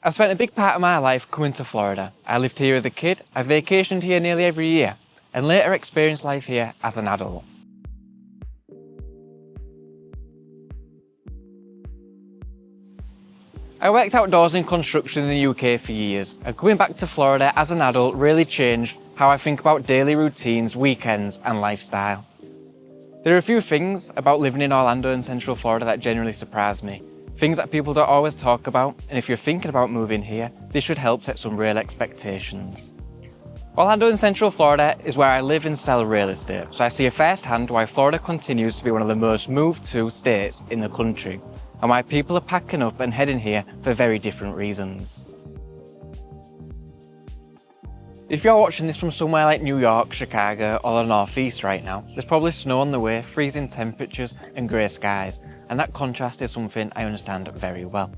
I've spent a big part of my life coming to Florida. I lived here as a kid, I vacationed here nearly every year, and later experienced life here as an adult. I worked outdoors in construction in the UK for years, and coming back to Florida as an adult really changed how I think about daily routines, weekends, and lifestyle. There are a few things about living in Orlando and Central Florida that generally surprise me. Things that people don't always talk about, and if you're thinking about moving here, this should help set some real expectations. Orlando in Central Florida is where I live and sell real estate, so I see firsthand why Florida continues to be one of the most moved to states in the country, and why people are packing up and heading here for very different reasons. If you're watching this from somewhere like New York, Chicago, or the Northeast right now, there's probably snow on the way, freezing temperatures, and grey skies, and that contrast is something I understand very well.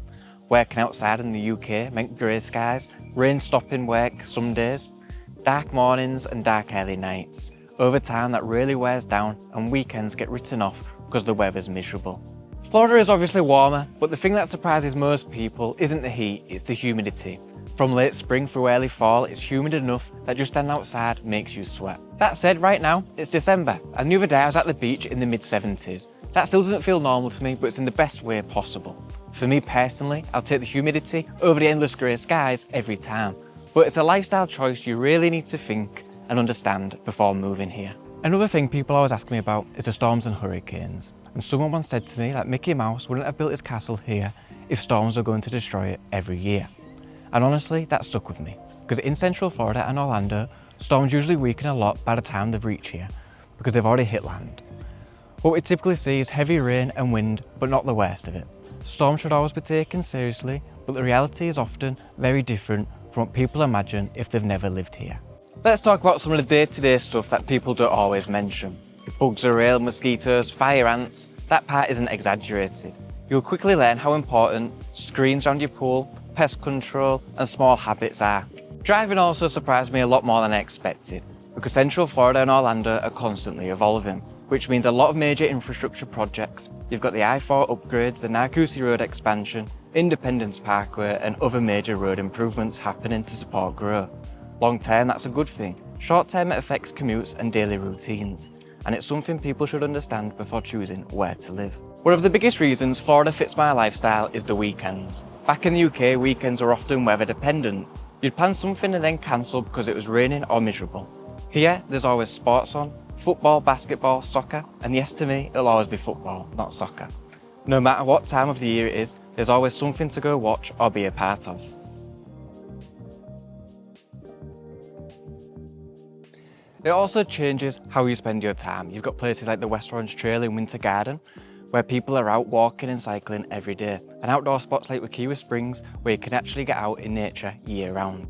Working outside in the UK meant grey skies, rain stopping work some days, dark mornings and dark early nights. Over time that really wears down and weekends get written off because the weather's miserable. Florida is obviously warmer, but the thing that surprises most people isn't the heat, it's the humidity. From late spring through early fall, it's humid enough that just standing outside makes you sweat. That said, right now, it's December, and the other day I was at the beach in the mid-70s. That still doesn't feel normal to me, but it's in the best way possible. For me personally, I'll take the humidity over the endless grey skies every time. But it's a lifestyle choice you really need to think and understand before moving here. Another thing people always ask me about is the storms and hurricanes. And someone once said to me that Mickey Mouse wouldn't have built his castle here if storms were going to destroy it every year. And honestly, that stuck with me, because in Central Florida and Orlando, storms usually weaken a lot by the time they've reached here, because they've already hit land. What we typically see is heavy rain and wind, but not the worst of it. Storms should always be taken seriously, but the reality is often very different from what people imagine if they've never lived here. Let's talk about some of the day-to-day stuff that people don't always mention. If bugs are real, mosquitoes, fire ants, that part isn't exaggerated. You'll quickly learn how important screens around your pool, pest control, and small habits are. Driving also surprised me a lot more than I expected, because Central Florida and Orlando are constantly evolving, which means a lot of major infrastructure projects. You've got the I-4 upgrades, the Narcoossee Road expansion, Independence Parkway, and other major road improvements happening to support growth. Long term, that's a good thing. Short term, it affects commutes and daily routines, and it's something people should understand before choosing where to live. One of the biggest reasons Florida fits my lifestyle is the weekends. Back in the UK, weekends are often weather dependent. You'd plan something and then cancel because it was raining or miserable. Here, there's always sports on, football, basketball, soccer, and yes, to me, it'll always be football, not soccer. No matter what time of the year it is, there's always something to go watch or be a part of. It also changes how you spend your time. You've got places like the West Orange Trail in Winter Garden, where people are out walking and cycling every day, and outdoor spots like Wekiwa Springs, where you can actually get out in nature year-round.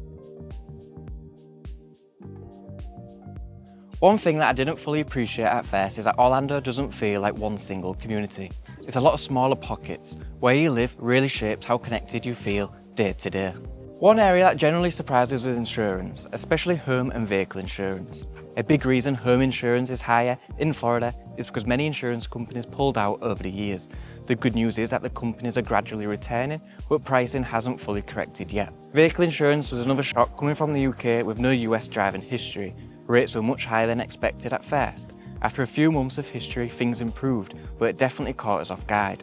One thing that I didn't fully appreciate at first is that Orlando doesn't feel like one single community. It's a lot of smaller pockets. Where you live really shapes how connected you feel day to day. One area that generally surprises with insurance, especially home and vehicle insurance. A big reason home insurance is higher in Florida is because many insurance companies pulled out over the years. The good news is that the companies are gradually returning, but pricing hasn't fully corrected yet. Vehicle insurance was another shock coming from the UK with no US driving history. Rates were much higher than expected at first. After a few months of history, things improved, but it definitely caught us off guard.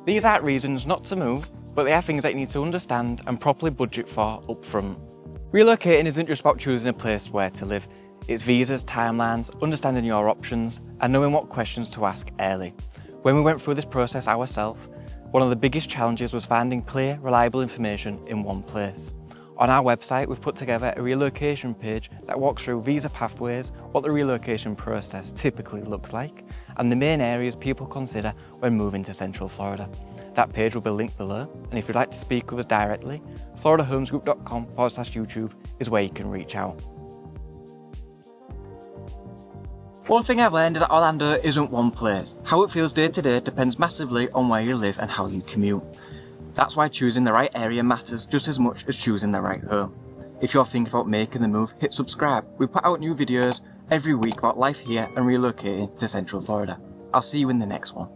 These aren't reasons not to move, but they are things that you need to understand and properly budget for up front. Relocating isn't just about choosing a place where to live. It's visas, timelines, understanding your options, and knowing what questions to ask early. When we went through this process ourselves, one of the biggest challenges was finding clear, reliable information in one place. On our website, we've put together a relocation page that walks through visa pathways, what the relocation process typically looks like, and the main areas people consider when moving to Central Florida. That page will be linked below, and if you'd like to speak with us directly, floridahomesgroup.com/YouTube is where you can reach out. One thing I've learned is that Orlando isn't one place. How it feels day to day depends massively on where you live and how you commute. That's why choosing the right area matters just as much as choosing the right home. If you're thinking about making the move, hit subscribe. We put out new videos every week about life here and relocating to Central Florida. I'll see you in the next one.